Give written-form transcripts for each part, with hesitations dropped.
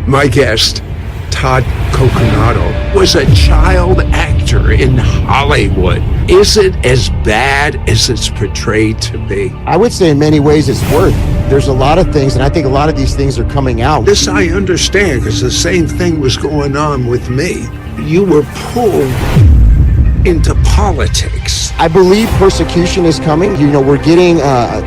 My guest, Todd Coconato, was a child actor in Hollywood. Is it as bad as it's portrayed to be? I would say in many ways it's worse. There's a lot of things, and I think a lot of these things are coming out. This I understand, because the same thing was going on with me. You were pulled into politics. I believe persecution is coming. We're getting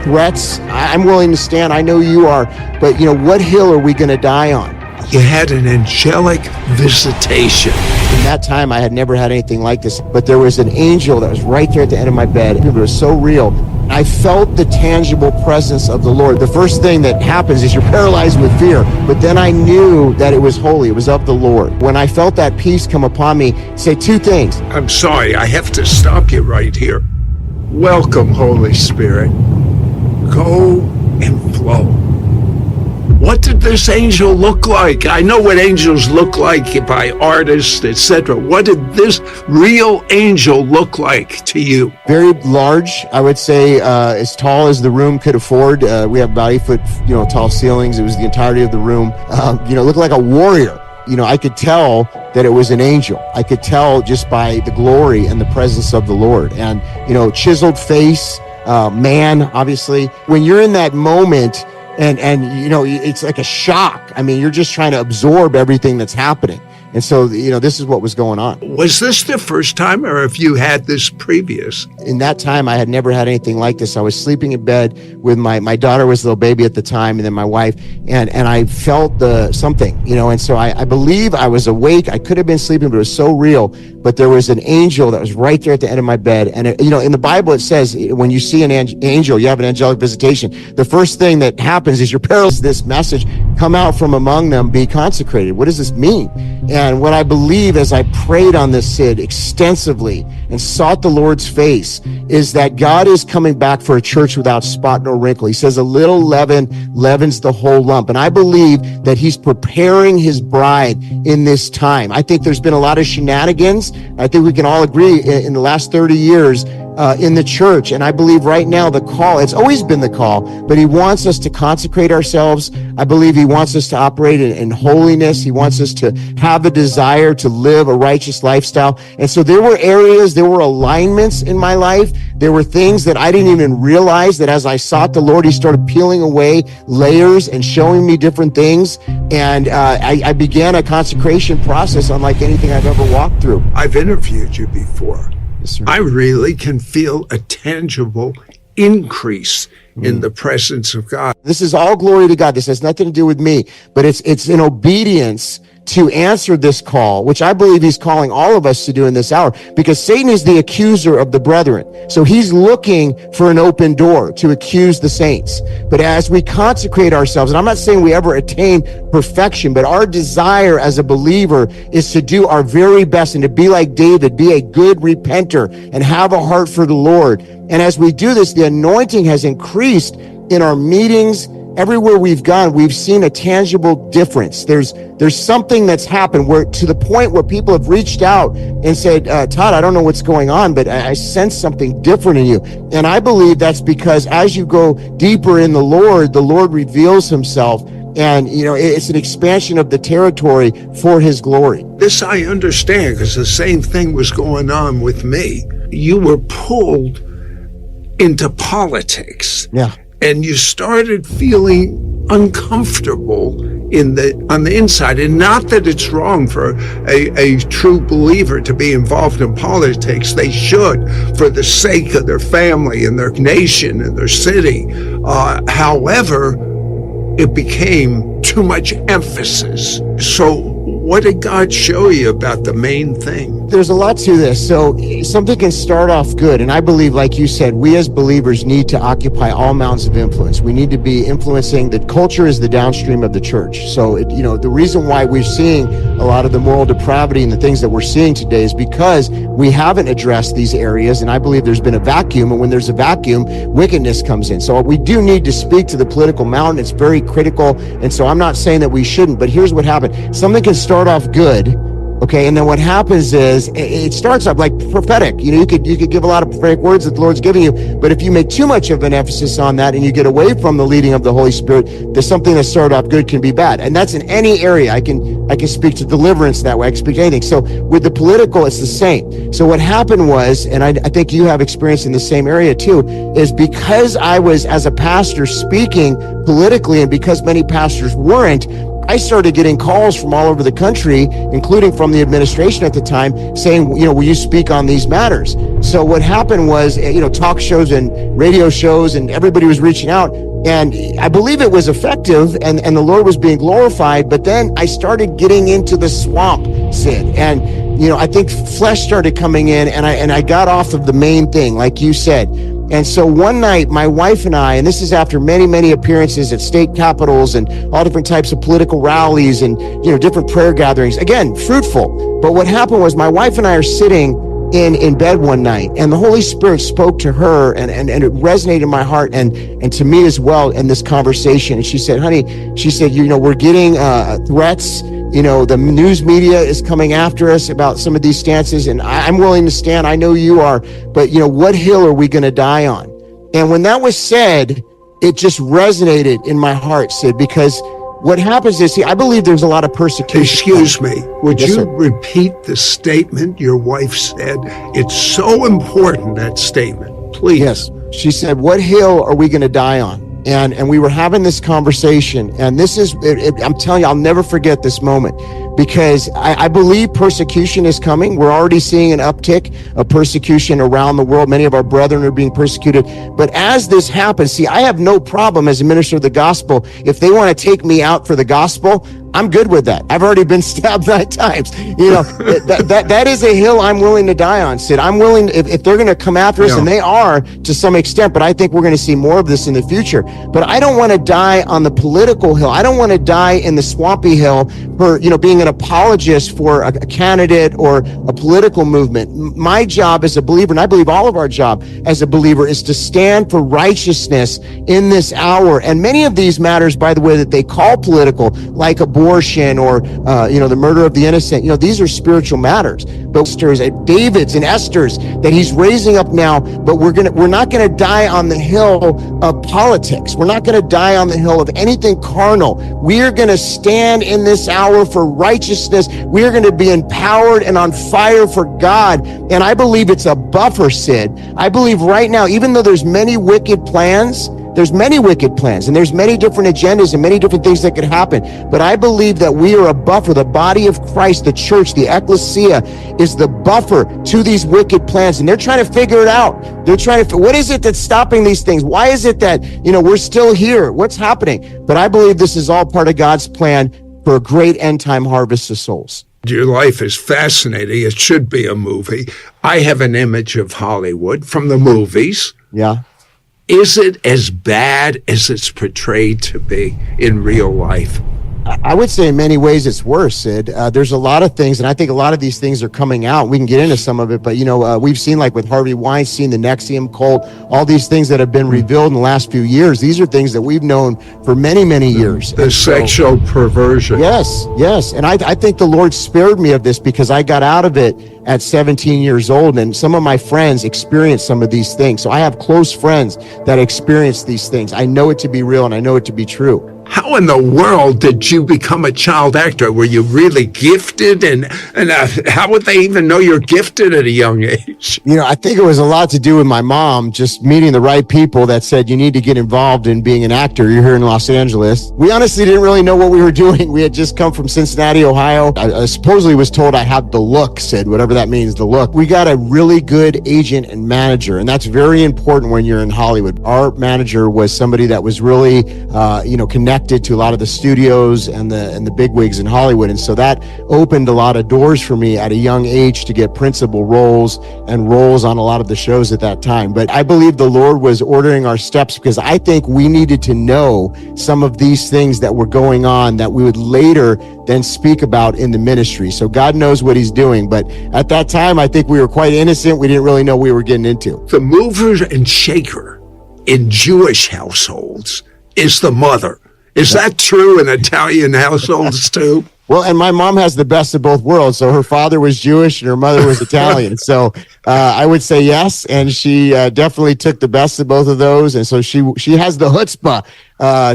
threats. I'm willing to stand. I know you are. But, what hill are we going to die on? You had an angelic visitation. In that time, I had never had anything like this. But there was an angel that was right there at the end of my bed. It was so real. I felt the tangible presence of the Lord. The first thing that happens is you're paralyzed with fear. But then I knew that it was holy. It was of the Lord. When I felt that peace come upon me, say two things. I'm sorry, I have to stop you right here. Welcome, Holy Spirit. Go and flow. What did this angel look like? I know what angels look like by artists, etc. What did this real angel look like to you? Very large, I would say, as tall as the room could afford. We have about 8 foot, tall ceilings. It was the entirety of the room. Looked like a warrior. I could tell that it was an angel. I could tell just by the glory and the presence of the Lord. And, chiseled face, man, obviously. When you're in that moment, and it's like a shock. I mean, you're just trying to absorb everything that's happening. And so, this is what was going on. Was this the first time, or have you had this previous? In that time, I had never had anything like this. I was sleeping in bed with my daughter was a little baby at the time, and then my wife, and I felt something, and so I believe I was awake. I could have been sleeping, but it was so real. But there was an angel that was right there at the end of my bed. And, in the Bible, it says when you see an angel, you have an angelic visitation. The first thing that happens is you're paralyzed. This message, come out from among them, be consecrated. What does this mean? And what I believe as I prayed on this, Sid, extensively and sought the Lord's face, is that God is coming back for a church without spot nor wrinkle. He says a little leaven leavens the whole lump. And I believe that he's preparing his bride in this time. I think there's been a lot of shenanigans. I think we can all agree in the last 30 years in the church. And I believe right now the call, it's always been the call, but he wants us to consecrate ourselves. I believe he wants us to operate in holiness. He wants us to have a desire to live a righteous lifestyle. And so there were areas, there were alignments in my life. There were things that I didn't even realize that as I sought the Lord, he started peeling away layers and showing me different things. And I began a consecration process unlike anything I've ever walked through. I've interviewed you before. Yes, I really can feel a tangible increase in the presence of God. This is all glory to God. This has nothing to do with me, but it's in obedience to answer this call, which I believe he's calling all of us to do in this hour, because Satan is the accuser of the brethren. So he's looking for an open door to accuse the saints. But as we consecrate ourselves, and I'm not saying we ever attain perfection, but our desire as a believer is to do our very best and to be like David, be a good repenter and have a heart for the Lord. And as we do this, the anointing has increased in our meetings. Everywhere we've gone, we've seen a tangible difference. There's something that's happened where, to the point where people have reached out and said, Todd, I don't know what's going on, but I sense something different in you. And I believe that's because as you go deeper in the Lord reveals himself. And, it's an expansion of the territory for his glory. This I understand, because the same thing was going on with me. You were pulled into politics. Yeah. And you started feeling uncomfortable on the inside. And not that it's wrong for a true believer to be involved in politics. They should, for the sake of their family and their nation and their city. However, it became too much emphasis. So what did God show you about the main thing? There's a lot to this. So something can start off good. And I believe, like you said, we as believers need to occupy all mountains of influence. We need to be influencing. The culture is the downstream of the church. So, the reason why we're seeing a lot of the moral depravity and the things that we're seeing today is because we haven't addressed these areas. And I believe there's been a vacuum. And when there's a vacuum, wickedness comes in. So we do need to speak to the political mountain. It's very critical. And so I'm not saying that we shouldn't, but here's what happened. Something can start off good, Okay, and then what happens is it starts up like prophetic. You could give a lot of prophetic words that the Lord's giving you, but if you make too much of an emphasis on that and you get away from the leading of the Holy Spirit, there's something that started off good can be bad, and that's in any area. I can speak to deliverance that way. I can speak to anything. So with the political, it's the same. So what happened was, and I think you have experience in the same area too, is because I was as a pastor speaking politically, and because many pastors weren't, I started getting calls from all over the country, including from the administration at the time, saying, will you speak on these matters? So what happened was, talk shows and radio shows, and everybody was reaching out. And I believe it was effective, and the Lord was being glorified. But then I started getting into the swamp, Sid. And, I think flesh started coming in, and I got off of the main thing, like you said. And so one night, my wife and I, and this is after many, many appearances at state capitals and all different types of political rallies and, different prayer gatherings, again, fruitful. But what happened was my wife and I are sitting in bed one night, and the Holy Spirit spoke to her, and it resonated in my heart and to me as well in this conversation. And she said, honey, we're getting threats. The news media is coming after us about some of these stances, and I'm willing to stand. I know you are, but what hill are we going to die on? And when that was said, it just resonated in my heart, Sid, because what happens is, I believe there's a lot of persecution. Excuse me, would Yes, you sir. repeat the statement your wife said? It's so important, that statement. Please. Yes. She said, what hill are we going to die on? And we were having this conversation, and this is, I'm telling you, I'll never forget this moment, because I believe persecution is coming. We're already seeing an uptick of persecution around the world. Many of our brethren are being persecuted. But as this happens, I have no problem as a minister of the gospel. If they want to take me out for the gospel, I'm good with that. I've already been stabbed 9 times. That is a hill I'm willing to die on, Sid. I'm willing, if they're going to come after us, and they are to some extent, but I think we're going to see more of this in the future. But I don't want to die on the political hill. I don't want to die in the swampy hill for, being an apologist for a candidate or a political movement. My job as a believer, and I believe all of our job as a believer, is to stand for righteousness in this hour. And many of these matters, by the way, that they call political, like abortion or, the murder of the innocent, these are spiritual matters. But David's and Esther's that he's raising up now, but we're not going to die on the hill of politics. We're not going to die on the hill of anything carnal. We are going to stand in this hour for righteousness. We are going to be empowered and on fire for God. And I believe it's a buffer, Sid. I believe right now, even though there's many wicked plans, and there's many different agendas and many different things that could happen. But I believe that we are a buffer. The body of Christ, the church, the ecclesia is the buffer to these wicked plans. And they're trying to figure it out. They're trying to, what is it that's stopping these things? Why is it that, we're still here? What's happening? But I believe this is all part of God's plan for a great end time harvest of souls. Your life is fascinating. It should be a movie. I have an image of Hollywood from the movies. Yeah. Is it as bad as it's portrayed to be in real life? I would say in many ways it's worse, Sid. There's a lot of things, and I think a lot of these things are coming out. We can get into some of it, but we've seen, like with Harvey Weinstein, the NXIVM cult, all these things that have been revealed in the last few years. These are things that we've known for many, many years. The sexual perversion. Yes. And I think the Lord spared me of this because I got out of it at 17 years old, and some of my friends experienced some of these things. So I have close friends that experience these things. I know it to be real, and I know it to be true. How in the world did you become a child actor? Were you really gifted? And how would they even know you're gifted at a young age? I think it was a lot to do with my mom just meeting the right people that said, you need to get involved in being an actor. You're here in Los Angeles. We honestly didn't really know what we were doing. We had just come from Cincinnati, Ohio. I supposedly was told I had the look, Sid, whatever that means, the look. We got a really good agent and manager, and that's very important when you're in Hollywood. Our manager was somebody that was really, connected to a lot of the studios and the bigwigs in Hollywood. And so that opened a lot of doors for me at a young age to get principal roles and roles on a lot of the shows at that time. But I believe the Lord was ordering our steps because I think we needed to know some of these things that were going on that we would later then speak about in the ministry. So God knows what he's doing. But at that time, I think we were quite innocent. We didn't really know what we were getting into. The mover and shaker in Jewish households is the mother. Is that true in Italian households too? Well, and my mom has the best of both worlds. So her father was Jewish and her mother was Italian. So I would say yes, and she definitely took the best of both of those. And so she has the chutzpah.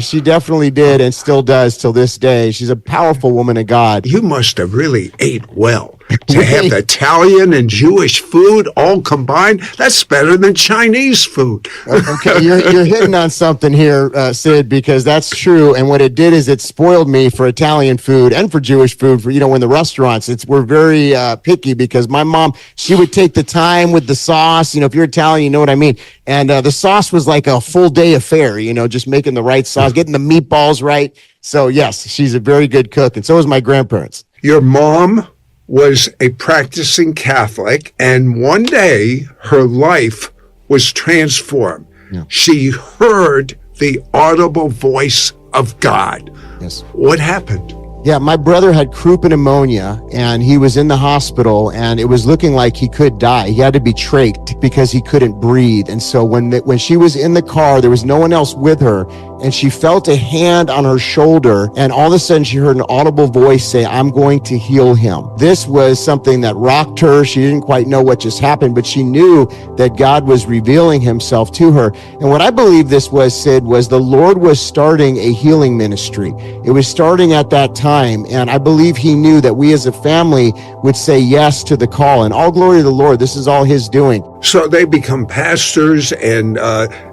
She definitely did and still does till this day. She's a powerful woman of God. You must have really ate well to have Italian and Jewish food all combined. That's better than Chinese food. Okay, you're hitting on something here, Sid, because that's true. And what it did is it spoiled me for Italian food and for Jewish food. For when the restaurants, we're very picky because my mom, she would take the time with the sauce. If you're Italian, you know what I mean. And the sauce was like a full day affair. Just making the right sauce, getting the meatballs right. So yes, she's a very good cook, and so is my grandparents. Your mom was a practicing Catholic, and one day her life was transformed. Yeah. She heard the audible voice of God. Yes. What happened? Yeah, my brother had croup pneumonia, and he was in the hospital, and it was looking like he could die. He had to be trached because he couldn't breathe. And so when she was in the car, there was no one else with her, and she felt a hand on her shoulder, and all of a sudden she heard an audible voice say, "I'm going to heal him." This was something that rocked her. She didn't quite know what just happened, but she knew that God was revealing himself to her. And what I believe this was, Sid, was the Lord was starting a healing ministry. It was starting at that time, and I believe he knew that we as a family would say yes to the call. And all glory to the Lord. This is all his doing. So they become pastors, and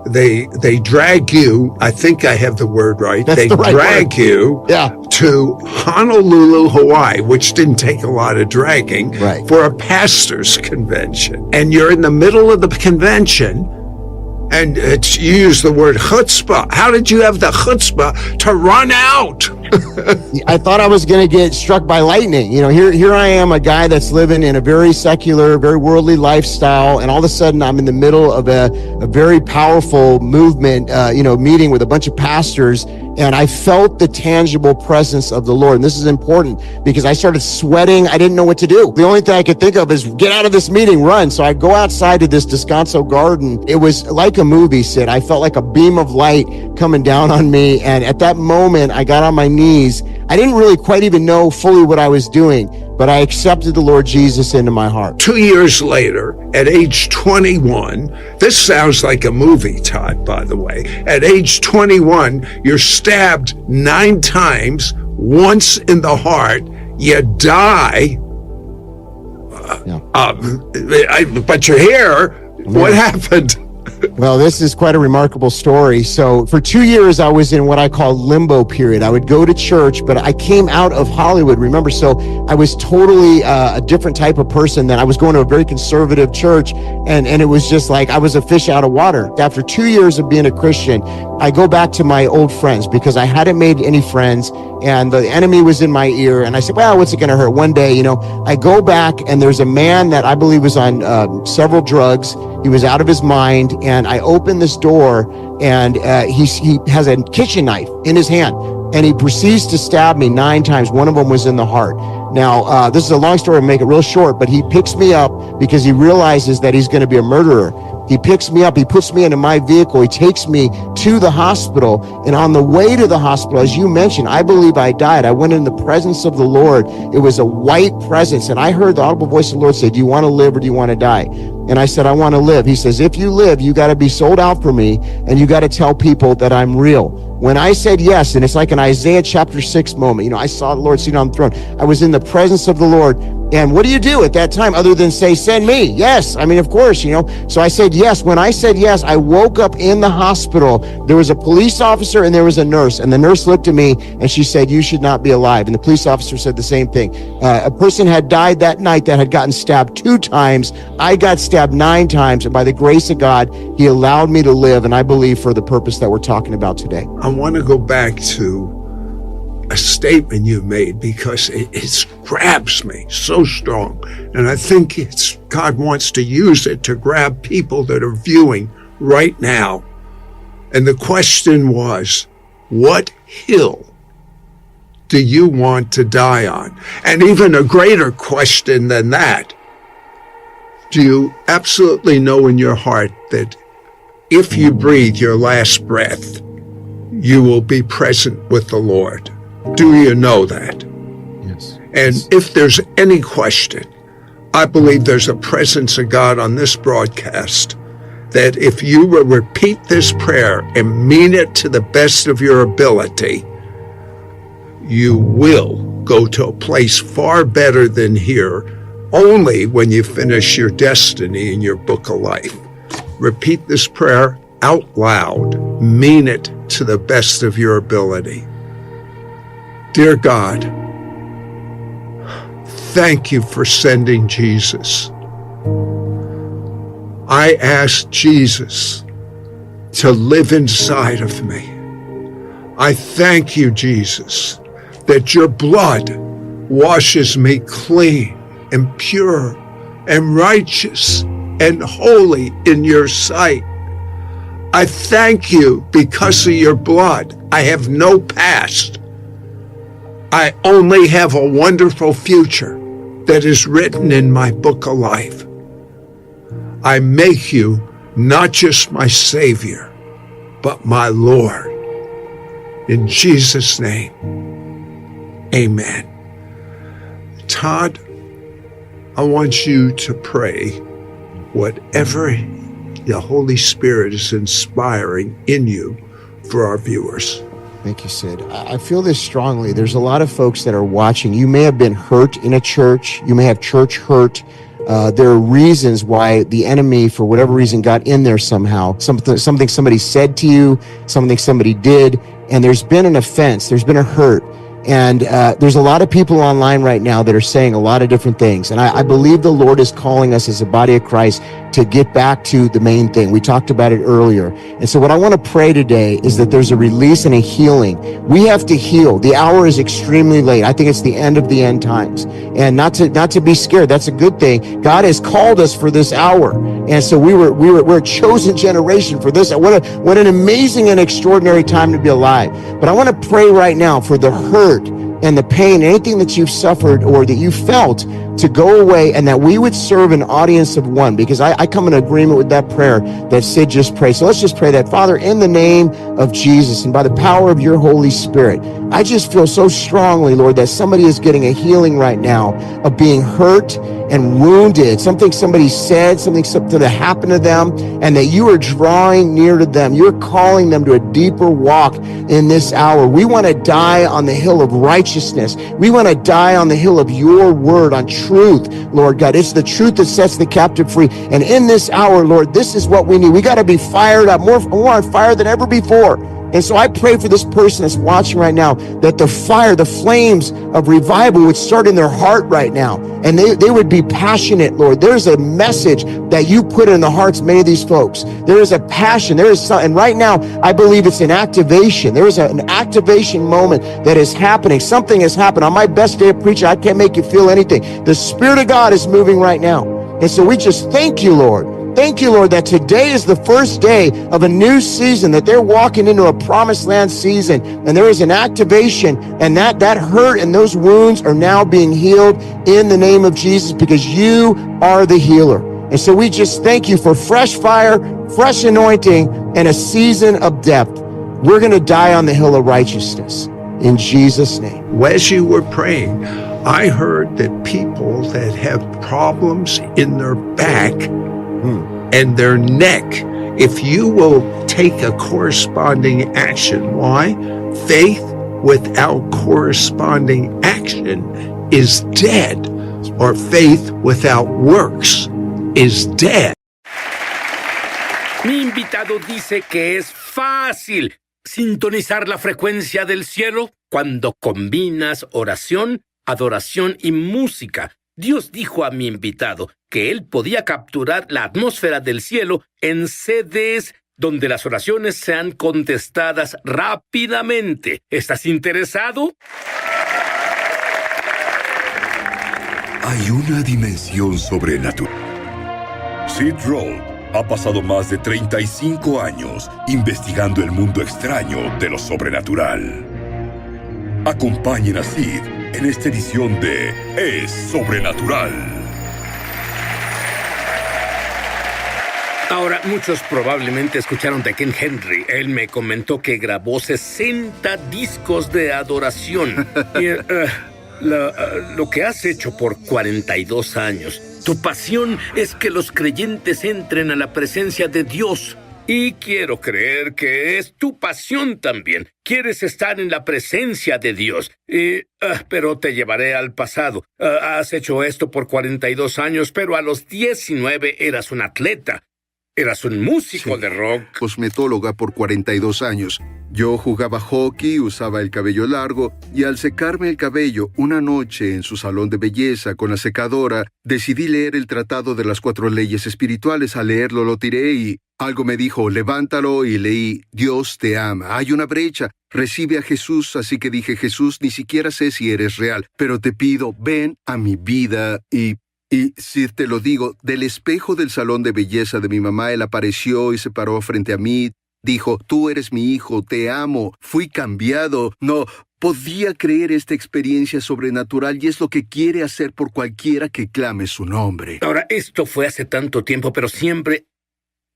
they drag you. I think I have the word right. That's they the right drag word. you to Honolulu, Hawaii, which didn't take a lot of dragging, right, for a pastor's convention. And you're in the middle of the convention, and you use the word chutzpah. How did you have the chutzpah to run out? I thought I was going to get struck by lightning. Here I am, a guy that's living in a very secular, very worldly lifestyle, and all of a sudden I'm in the middle of a very powerful movement, meeting with a bunch of pastors, and I felt the tangible presence of the Lord. And this is important because I started sweating. I didn't know what to do. The only thing I could think of is get out of this meeting, run. So I go outside to this Descanso garden. It was like a movie, Sid. I felt like a beam of light coming down on me, and at that moment I got on my knees. I didn't really quite even know fully what I was doing, but I accepted the Lord Jesus into my heart. 2 years later, at age 21, this sounds like a movie, Todd, by the way. At age 21, you're stabbed 9 times, once in the heart, you die. But you're here. What happened? Well, this is quite a remarkable story. So for 2 years, I was in what I call limbo period. I would go to church, but I came out of Hollywood, remember? So I was totally a different type of person. Than I was going to a very conservative church, and it was just like I was a fish out of water. After 2 years of being a Christian, I go back to my old friends because I hadn't made any friends, and the enemy was in my ear. And I said, well, what's it going to hurt? One day, I go back, and there's a man that I believe was on several drugs. He was out of his mind, and I open this door, and he has a kitchen knife in his hand, and he proceeds to stab me 9 times. One of them was in the heart. Now, this is a long story, to make it real short, but he picks me up because he realizes that he's going to be a murderer. He picks me up, he puts me into my vehicle, he takes me to the hospital, and on the way to the hospital, as you mentioned, I believe I died. I went in the presence of the Lord. It was a white presence, and I heard the audible voice of the Lord say, do you want to live or do you want to die? And I said, I want to live. He says, if you live, you got to be sold out for me, and you got to tell people that I'm real. When I said yes, and it's like an Isaiah chapter 6 moment, I saw the Lord seated on the throne. I was in the presence of the Lord. And what do you do at that time other than say, send me? Yes. Of course, So I said yes. When I said yes, I woke up in the hospital. There was a police officer and there was a nurse. And the nurse looked at me and she said, you should not be alive. And the police officer said the same thing. A person had died that night that had gotten stabbed 2 times. I got stabbed 9 times. And by the grace of God, he allowed me to live. And I believe for the purpose that we're talking about today. I want to go back to a statement you made because it grabs me so strong. And I think God wants to use it to grab people that are viewing right now. And the question was, what hill do you want to die on? And even a greater question than that, do you absolutely know in your heart that if you breathe your last breath, you will be present with the Lord? Do you know that? Yes. And if there's any question, I believe there's a presence of God on this broadcast, that if you will repeat this prayer and mean it to the best of your ability, you will go to a place far better than here only when you finish your destiny in your book of life. Repeat this prayer out loud. Mean it to the best of your ability. Dear God, thank you for sending Jesus. I ask Jesus to live inside of me. I thank you, Jesus, that your blood washes me clean and pure and righteous and holy in your sight. I thank you because of your blood. I have no past. I only have a wonderful future that is written in my book of life. I make you not just my Savior, but my Lord. In Jesus' name, amen. Todd, I want you to pray whatever the Holy Spirit is inspiring in you for our viewers. Thank you, Sid. I feel this strongly. There's a lot of folks that are watching. You may have been hurt in a church. You may have church hurt. There are reasons why the enemy, for whatever reason, got in there somehow. Something somebody said to you, something somebody did, and there's been an offense. There's been a hurt. And there's a lot of people online right now that are saying a lot of different things. And I believe the Lord is calling us as a body of Christ to get back to the main thing. We talked about it earlier. And so what I want to pray today is that there's a release and a healing. We have to heal. The hour is extremely late. I think it's the end of the end times. And not to be scared. That's a good thing. God has called us for this hour. And so we're a chosen generation for this. What an amazing and extraordinary time to be alive. But I want to pray right now for the hurt and the pain, anything that you've suffered or that you felt, to go away, and that we would serve an audience of one, because I come in agreement with that prayer that Sid just prayed. So let's just pray that. Father, in the name of Jesus and by the power of your Holy Spirit, I just feel so strongly, Lord, that somebody is getting a healing right now of being hurt and wounded, something somebody said, something that happened to them, and that you are drawing near to them. You're calling them to a deeper walk in this hour. We want to die on the hill of righteousness. We want to die on the hill of your word, on truth, Lord God. It's the truth that sets the captive free. And in this hour, Lord, this is what we need. We got to be fired up, more on fire than ever before. And so I pray for this person that's watching right now, that the fire, the flames of revival would start in their heart right now. And they would be passionate, Lord. There's a message that you put in the hearts of many of these folks. There is a passion. There is something. And right now, I believe it's an activation. There is an activation moment that is happening. Something has happened. On my best day of preaching, I can't make you feel anything. The Spirit of God is moving right now. And so we just thank you, Lord. Thank you, Lord, that today is the first day of a new season, that they're walking into a promised land season, and there is an activation, and that hurt and those wounds are now being healed in the name of Jesus, because you are the healer. And so we just thank you for fresh fire, fresh anointing, and a season of depth. We're going to die on the hill of righteousness in Jesus' name. As you were praying, I heard that people that have problems in their back and their neck, if you will take a corresponding action. Why? Faith without corresponding action is dead, or faith without works is dead. Mi invitado dice que es fácil sintonizar la frecuencia del cielo cuando combinas oración, adoración y música. Dios dijo a mi invitado que él podía capturar la atmósfera del cielo en CDs donde las oraciones sean contestadas rápidamente. ¿Estás interesado? Hay una dimensión sobrenatural. Sid Roth ha pasado más de 35 años investigando el mundo extraño de lo sobrenatural. Acompañen a Sid en esta edición de Es Sobrenatural. Ahora, muchos probablemente escucharon de Ken Henry. Él me comentó que grabó 60 discos de adoración. lo que has hecho por 42 años. Tu pasión es que los creyentes entren a la presencia de Dios. Y quiero creer que es tu pasión también. Quieres estar en la presencia de Dios. Pero te llevaré al pasado. Has hecho esto por 42 años, pero a los 19 eras un atleta. Eras un músico de rock. Cosmetóloga por 42 años. Yo jugaba hockey, usaba el cabello largo, y al secarme el cabello una noche en su salón de belleza con la secadora, decidí leer el Tratado de las 4 Leyes Espirituales. Al leerlo lo tiré y algo me dijo, levántalo, y leí, Dios te ama, hay una brecha, recibe a Jesús. Así que dije, Jesús, ni siquiera sé si eres real, pero te pido, ven a mi vida. Y si te lo digo, del espejo del salón de belleza de mi mamá, él apareció y se paró frente a mí. Dijo, tú eres mi hijo, te amo, fui cambiado. No podía creer esta experiencia sobrenatural y es lo que quiere hacer por cualquiera que clame su nombre. Ahora, esto fue hace tanto tiempo, pero siempre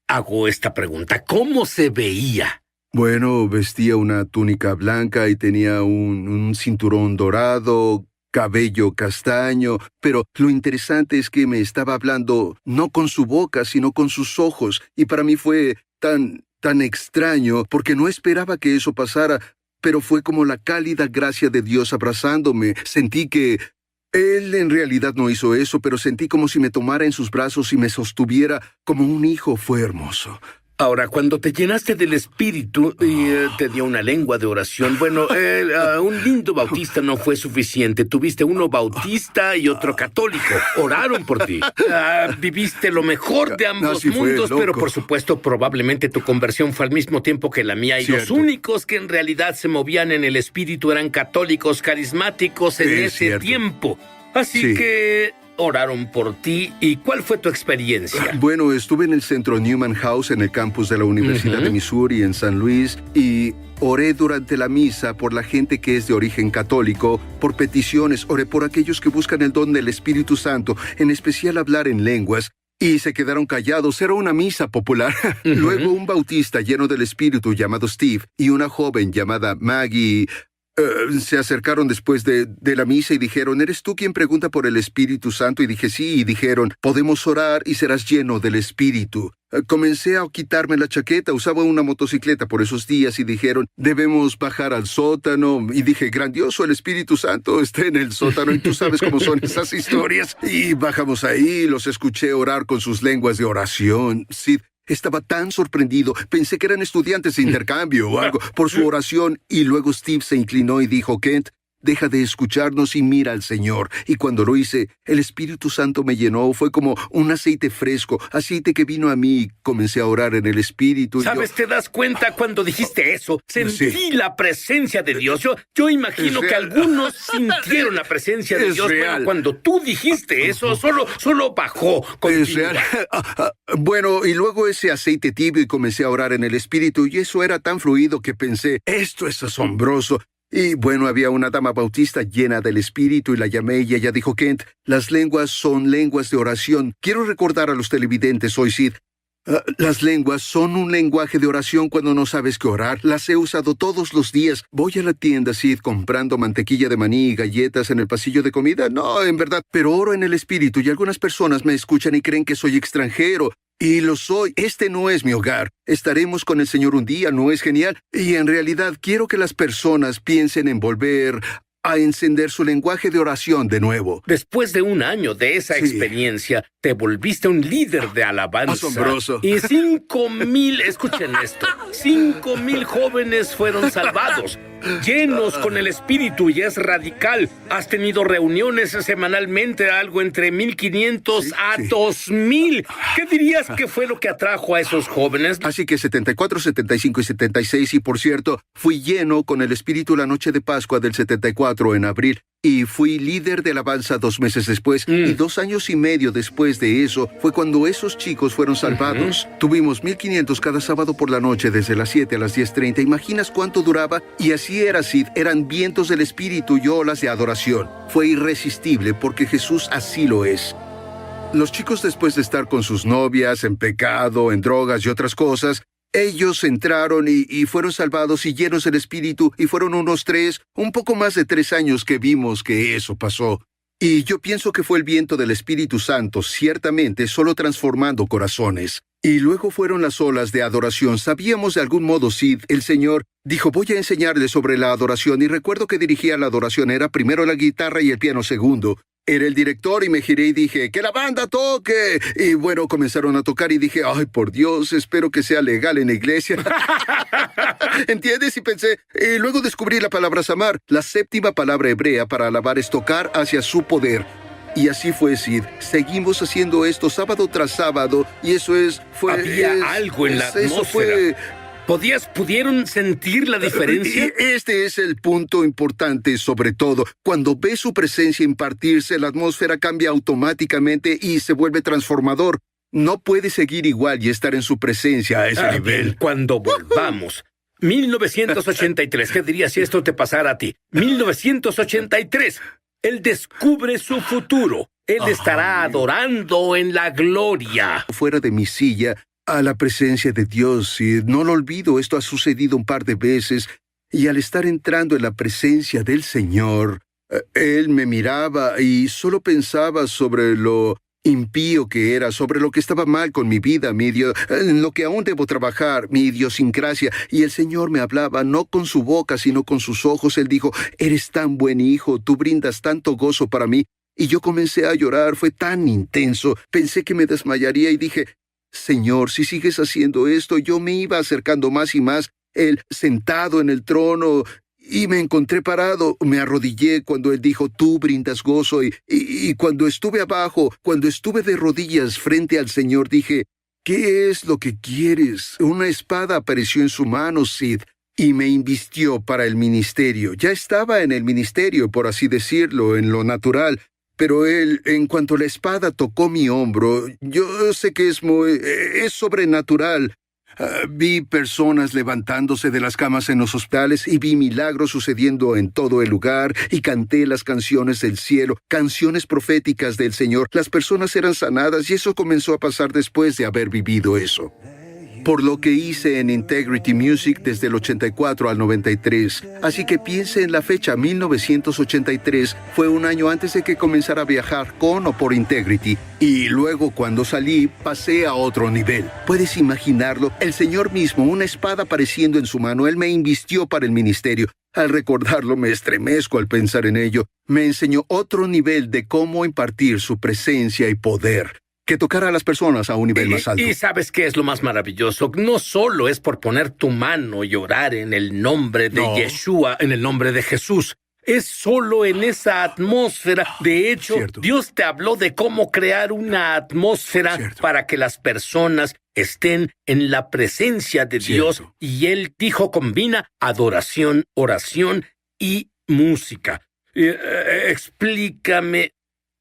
hago esta pregunta. ¿Cómo se veía? Bueno, vestía una túnica blanca y tenía un cinturón dorado, cabello castaño, pero lo interesante es que me estaba hablando no con su boca, sino con sus ojos, y para mí fue tan extraño, porque no esperaba que eso pasara, pero fue como la cálida gracia de Dios abrazándome. Sentí que él en realidad no hizo eso, pero sentí como si me tomara en sus brazos y me sostuviera como un hijo. Fue hermoso. Ahora, cuando te llenaste del Espíritu y te dio una lengua de oración, bueno, un lindo bautista no fue suficiente. Tuviste uno bautista y otro católico. Oraron por ti. Viviste lo mejor de ambos mundos, pero por supuesto, probablemente tu conversión fue al mismo tiempo que la mía. Y los únicos que en realidad se movían en el Espíritu eran católicos carismáticos en ese tiempo. Así que oraron por ti. ¿Y cuál fue tu experiencia? Bueno, estuve en el centro Newman House en el campus de la Universidad de Missouri en San Luis y oré durante la misa por la gente que es de origen católico, por peticiones, oré por aquellos que buscan el don del Espíritu Santo, en especial hablar en lenguas, y se quedaron callados. Era una misa popular. Luego un bautista lleno del Espíritu llamado Steve y una joven llamada Maggie se acercaron después de la misa y dijeron, ¿eres tú quien pregunta por el Espíritu Santo? Y dije, sí, y dijeron, podemos orar y serás lleno del Espíritu. Comencé a quitarme la chaqueta, usaba una motocicleta por esos días y dijeron, debemos bajar al sótano. Y dije, grandioso, el Espíritu Santo está en el sótano y tú sabes cómo son esas historias. Y bajamos ahí, los escuché orar con sus lenguas de oración. Sí. Estaba tan sorprendido, pensé que eran estudiantes de intercambio o algo, por su oración, y luego Steve se inclinó y dijo, Kent, deja de escucharnos y mira al Señor. Y cuando lo hice, el Espíritu Santo me llenó, fue como un aceite fresco, aceite que vino a mí y comencé a orar en el Espíritu. ¿Sabes? ¿Te das cuenta cuando dijiste eso? Sentí la presencia de Dios. Yo imagino que algunos sintieron la presencia de Dios. Bueno, cuando tú dijiste eso, solo bajó. Es real. Bueno, y luego ese aceite tibio y comencé a orar en el Espíritu y eso era tan fluido que pensé, esto es asombroso. Y bueno, había una dama bautista llena del Espíritu y la llamé y ella dijo, Kent, las lenguas son lenguas de oración. Quiero recordar a los televidentes, soy Sid. Las lenguas son un lenguaje de oración cuando no sabes qué orar. Las he usado todos los días. Voy a la tienda, Sid, comprando mantequilla de maní y galletas en el pasillo de comida. No, en verdad, pero oro en el Espíritu y algunas personas me escuchan y creen que soy extranjero. Y lo soy. Este no es mi hogar. Estaremos con el Señor un día, ¿no es genial? Y en realidad quiero que las personas piensen en volver a encender su lenguaje de oración de nuevo. Después de un año de esa experiencia, te volviste un líder de alabanza. Asombroso. Y 5,000, escuchen esto, 5,000 jóvenes fueron salvados, llenos con el Espíritu, y es radical. Has tenido reuniones semanalmente, algo entre 1,500 a 2,000. ¿Qué dirías que fue lo que atrajo a esos jóvenes? Así que 74, 75 y 76, y por cierto, fui lleno con el Espíritu la noche de Pascua del 74 en abril. Y fui líder de alabanza 2 meses después, y 2 años y medio después de eso fue cuando esos chicos fueron salvados. Tuvimos 1,500 cada sábado por la noche, desde las 7 a las 10:30. ¿Imaginas cuánto duraba? Y así era, Sid. Eran vientos del Espíritu y olas de adoración. Fue irresistible porque Jesús así lo es. Los chicos, después de estar con sus novias, en pecado, en drogas y otras cosas, ellos entraron y fueron salvados y llenos del Espíritu, y fueron un poco más de 3 años que vimos que eso pasó. Y yo pienso que fue el viento del Espíritu Santo, ciertamente, solo transformando corazones. Y luego fueron las olas de adoración. Sabíamos de algún modo, Sid, el Señor dijo, voy a enseñarles sobre la adoración. Y recuerdo que dirigía la adoración, era primero la guitarra y el piano segundo. Era el director y me giré y dije, ¡que la banda toque! Y bueno, comenzaron a tocar y dije, ¡ay, por Dios, espero que sea legal en la iglesia! ¿Entiendes? Y pensé, y luego descubrí la palabra samar. La 7ª palabra hebrea para alabar es tocar hacia su poder. Y así fue, Sid. Seguimos haciendo esto sábado tras sábado y Había algo en la atmósfera. ¿Pudieron sentir la diferencia? Este es el punto importante, sobre todo. Cuando ves su presencia impartirse, la atmósfera cambia automáticamente y se vuelve transformador. No puedes seguir igual y estar en su presencia a ese nivel. Bien, cuando volvamos. 1983, ¿qué dirías si esto te pasara a ti? 1983, él descubre su futuro. Él estará adorando en la gloria. Fuera de mi silla, a la presencia de Dios, y no lo olvido, esto ha sucedido un par de veces, y al estar entrando en la presencia del Señor, Él me miraba y solo pensaba sobre lo impío que era, sobre lo que estaba mal con mi vida, en lo que aún debo trabajar, mi idiosincrasia, y el Señor me hablaba no con su boca, sino con sus ojos. Él dijo, eres tan buen hijo, tú brindas tanto gozo para mí, y yo comencé a llorar, fue tan intenso, pensé que me desmayaría y dije, Señor, si sigues haciendo esto, yo me iba acercando más y más, Él sentado en el trono, y me encontré parado, me arrodillé cuando Él dijo, tú brindas gozo, y cuando estuve abajo, cuando estuve de rodillas frente al Señor, dije, ¿qué es lo que quieres? Una espada apareció en su mano, Sid, y me invistió para el ministerio. Ya estaba en el ministerio, por así decirlo, en lo natural. Pero Él, en cuanto la espada tocó mi hombro, yo sé que es sobrenatural. Vi personas levantándose de las camas en los hospitales y vi milagros sucediendo en todo el lugar y canté las canciones del cielo, canciones proféticas del Señor. Las personas eran sanadas y eso comenzó a pasar después de haber vivido eso. Por lo que hice en Integrity Music desde el 84 al 93. Así que piense en la fecha, 1983, fue un año antes de que comenzara a viajar con o por Integrity. Y luego cuando salí, pasé a otro nivel. ¿Puedes imaginarlo? El Señor mismo, una espada apareciendo en su mano, Él me invistió para el ministerio. Al recordarlo me estremezco al pensar en ello. Me enseñó otro nivel de cómo impartir su presencia y poder, que tocar a las personas a un nivel más alto. Y ¿sabes qué es lo más maravilloso? No solo es por poner tu mano y orar en el nombre de Yeshua, en el nombre de Jesús. Es solo en esa atmósfera. De hecho, Cierto. Dios te habló de cómo crear una atmósfera Cierto. para que las personas estén en la presencia de Dios. Cierto. Y Él dijo, combina adoración, oración y música. Explícame,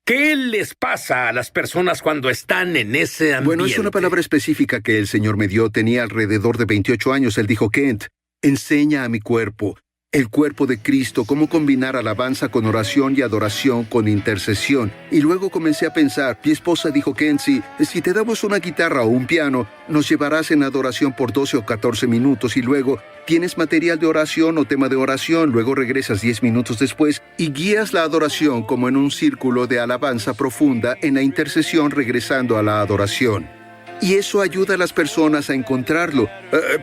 ¿qué les pasa a las personas cuando están en ese ambiente? Bueno, es una palabra específica que el Señor me dio. Tenía alrededor de 28 años. Él dijo, Kent, enseña a mi cuerpo, el cuerpo de Cristo, cómo combinar alabanza con oración y adoración con intercesión. Y luego comencé a pensar, mi esposa dijo, Kent, si te damos una guitarra o un piano, nos llevarás en adoración por 12 o 14 minutos y luego tienes material de oración o tema de oración, luego regresas 10 minutos después y guías la adoración como en un círculo de alabanza profunda en la intercesión regresando a la adoración. Y eso ayuda a las personas a encontrarlo.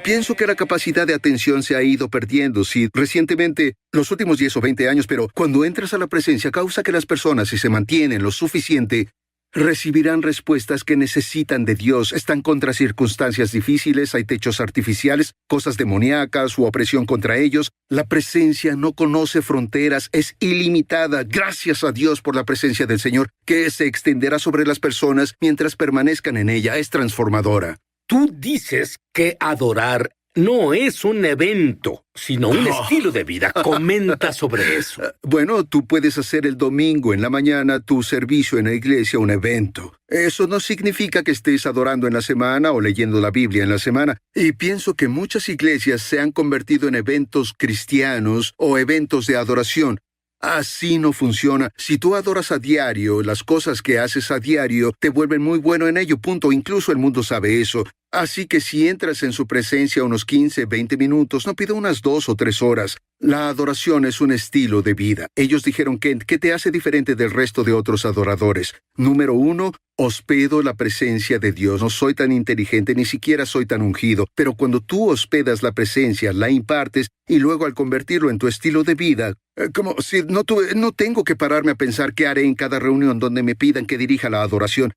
Pienso que la capacidad de atención se ha ido perdiendo, sí, recientemente, los últimos 10 o 20 años, pero cuando entras a la presencia causa que las personas, si se mantienen lo suficiente, recibirán respuestas que necesitan de Dios. Están contra circunstancias difíciles, hay techos artificiales, cosas demoníacas u opresión contra ellos. La presencia no conoce fronteras, es ilimitada. Gracias a Dios por la presencia del Señor, que se extenderá sobre las personas mientras permanezcan en ella. Es transformadora. Tú dices que adorar no es un evento, sino un estilo de vida. Comenta sobre eso. Bueno, tú puedes hacer el domingo en la mañana tu servicio en la iglesia un evento. Eso no significa que estés adorando en la semana o leyendo la Biblia en la semana. Y pienso que muchas iglesias se han convertido en eventos cristianos o eventos de adoración. Así no funciona. Si tú adoras a diario, las cosas que haces a diario te vuelven muy bueno en ello, punto. Incluso el mundo sabe eso. Así que si entras en su presencia unos 15, 20 minutos, no pido unas 2 o 3 horas. La adoración es un estilo de vida. Ellos dijeron, Kent, ¿qué te hace diferente del resto de otros adoradores? Número 1, hospedo la presencia de Dios. No soy tan inteligente, ni siquiera soy tan ungido. Pero cuando tú hospedas la presencia, la impartes, y luego al convertirlo en tu estilo de vida, como si no tengo que pararme a pensar qué haré en cada reunión donde me pidan que dirija la adoración.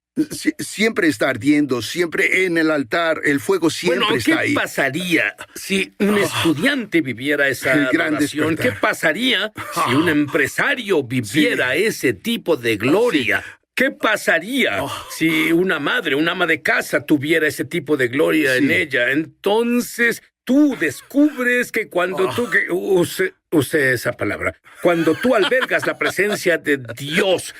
Siempre está ardiendo, siempre en el altar, el fuego siempre está ahí. ¿Qué pasaría si un estudiante viviera esa adoración? ¿Qué pasaría si un empresario viviera ese tipo de gloria? ¿Qué pasaría si una madre, una ama de casa tuviera ese tipo de gloria en ella? Entonces, tú descubres que cuando use esa palabra. Cuando tú albergas la presencia de Dios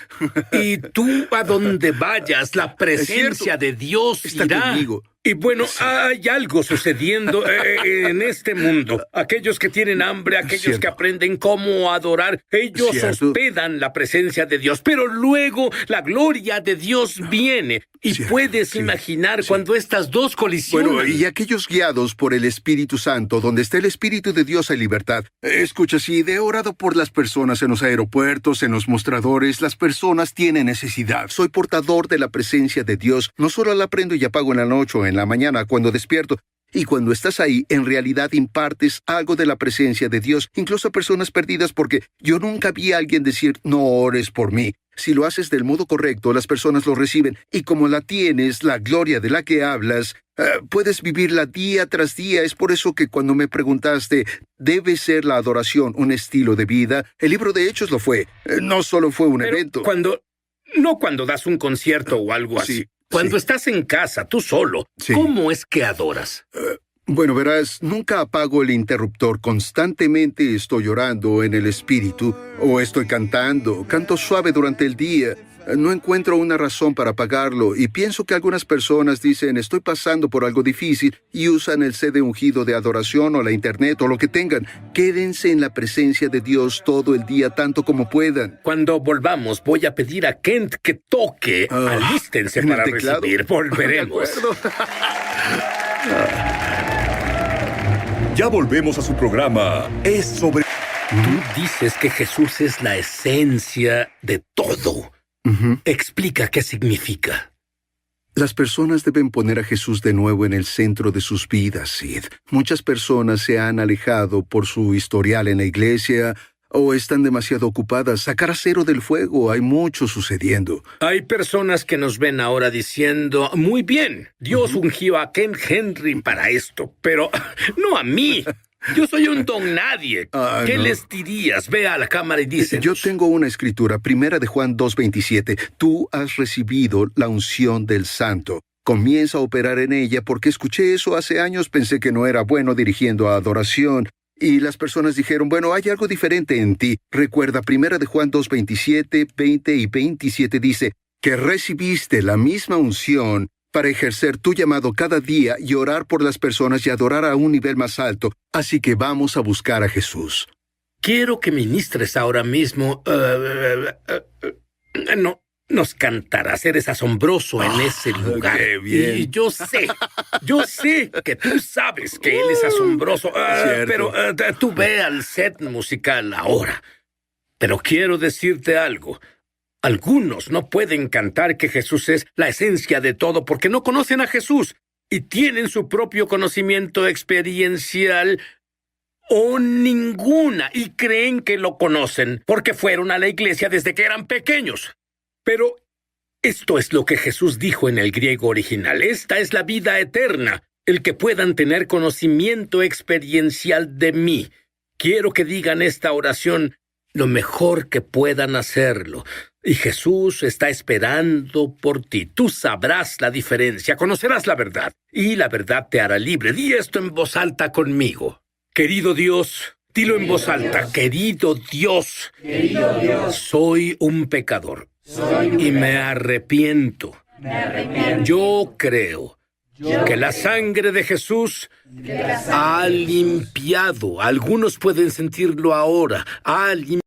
y tú a donde vayas, la presencia de Dios está irá. Conmigo. Y bueno, hay algo sucediendo en este mundo. Aquellos que tienen hambre, aquellos que aprenden cómo adorar, ellos hospedan la presencia de Dios. Pero luego la gloria de Dios viene. Y puedes imaginar cuando estas dos colisionan. Bueno, y aquellos guiados por el Espíritu Santo, donde está el Espíritu de Dios hay libertad. Escucha, si he orado por las personas en los aeropuertos, en los mostradores, las personas tienen necesidad. Soy portador de la presencia de Dios. No solo la prendo y apago en la noche o en la mañana cuando despierto. Y cuando estás ahí, en realidad impartes algo de la presencia de Dios, incluso a personas perdidas, porque yo nunca vi a alguien decir, no ores por mí. Si lo haces del modo correcto, las personas lo reciben. Y como la tienes, la gloria de la que hablas, puedes vivirla día tras día. Es por eso que cuando me preguntaste, ¿debe ser la adoración un estilo de vida? El libro de Hechos lo fue. No solo fue un evento. Cuando das un concierto o algo así. Cuando estás en casa, tú solo, ¿cómo es que adoras? Bueno, verás, nunca apago el interruptor. Constantemente estoy orando en el espíritu o estoy cantando. Canto suave durante el día. No encuentro una razón para apagarlo y pienso que algunas personas dicen estoy pasando por algo difícil y usan el CD ungido de adoración o la internet o lo que tengan. Quédense en la presencia de Dios todo el día tanto como puedan. Cuando volvamos voy a pedir a Kent que toque. Alístense para recibir. Volveremos. Ya volvemos a su programa. Es sobre... Tú dices que Jesús es la esencia de todo. Explica qué significa. Las personas deben poner a Jesús de nuevo en el centro de sus vidas, Sid. Muchas personas se han alejado por su historial en la iglesia o están demasiado ocupadas. Sacar a cero del fuego, hay mucho sucediendo. Hay personas que nos ven ahora diciendo, muy bien, Dios ungió a Ken Henry para esto, pero no a mí. Yo soy un don nadie. ¿Qué les dirías? Ve a la cámara y dice. Yo tengo una escritura, 1 de Juan 2:27. Tú has recibido la unción del Santo. Comienza a operar en ella porque escuché eso hace años, pensé que no era bueno dirigiendo a adoración. Y las personas dijeron, bueno, hay algo diferente en ti. Recuerda, 1 de Juan 2:27, 20 y 27 dice que recibiste la misma unción para ejercer tu llamado cada día y orar por las personas y adorar a un nivel más alto. Así que vamos a buscar a Jesús. Quiero que ministres ahora mismo. No, nos cantarás. Eres asombroso en ese lugar. ¡Qué bien! Y yo sé que tú sabes que él es asombroso. Pero tú ve al set musical ahora. Pero quiero decirte algo. Algunos no pueden cantar que Jesús es la esencia de todo porque no conocen a Jesús y tienen su propio conocimiento experiencial o ninguna y creen que lo conocen porque fueron a la iglesia desde que eran pequeños. Pero esto es lo que Jesús dijo en el griego original. Esta es la vida eterna, el que puedan tener conocimiento experiencial de mí. Quiero que digan esta oración lo mejor que puedan hacerlo. Y Jesús está esperando por ti. Tú sabrás la diferencia, conocerás la verdad, y la verdad te hará libre. Di esto en voz alta conmigo. Querido Dios, dilo en voz alta. Querido Dios, soy un pecador y me arrepiento. Yo creo que la sangre de Jesús ha limpiado. Algunos pueden sentirlo ahora. Ha limpiado